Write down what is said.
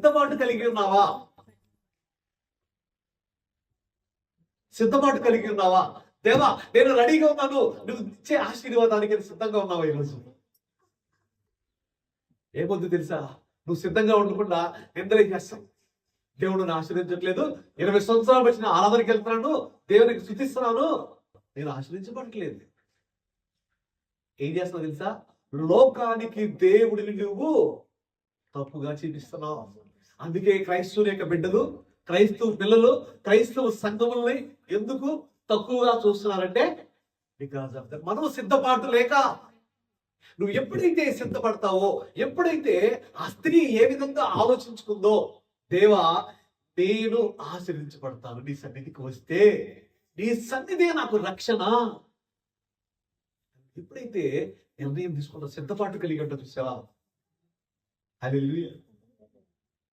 సిద్ధపాటు కలిగి ఉన్నావా? సిద్ధపాటు కలిగి ఉన్నావా? దేవా నేను రెడీగా ఉన్నాను, నువ్వు ఇచ్చే ఆశీర్వాదానికి సిద్ధంగా ఉన్నావా? ఈరోజు ఏమొద్దు తెలుసా, నువ్వు సిద్ధంగా ఉండకుండా నిందలేం చేస్తావు. దేవుడిని ఆశ్రయించట్లేదు, 20 సంవత్సరాలు వచ్చిన ఆరాధనకి వెళ్తున్నాను, దేవునికి స్తుతిస్తున్నాను, నేను ఆశ్రయించబడట్లేదు. ఏం చేస్తున్నావు తెలుసా? లోకానికి దేవుడిని నువ్వు తప్పుగా చూపిస్తున్నావు. అందుకే క్రైస్తవుల యొక్క బిడ్డలు, క్రైస్తవ పిల్లలు, క్రైస్తవ సంఘములని ఎందుకు తక్కువగా చూస్తున్నారంటే బికాజ్ ఆఫ్ దట్. మనం సిద్ధపాటు లేక. నువ్వు ఎప్పుడైతే సిద్ధపడతావో, ఎప్పుడైతే ఆ స్త్రీ ఏ విధంగా ఆలోచించుకుందో, దేవా నేను ఆశీర్వించబడతాను నీ సన్నిధికి వస్తే, నీ సన్నిధే నాకు రక్షణ, ఎప్పుడైతే నిర్ణయం తీసుకుంటా, సిద్ధపాటు కలిగి ఉంటా, చూసావా? హల్లెలూయా.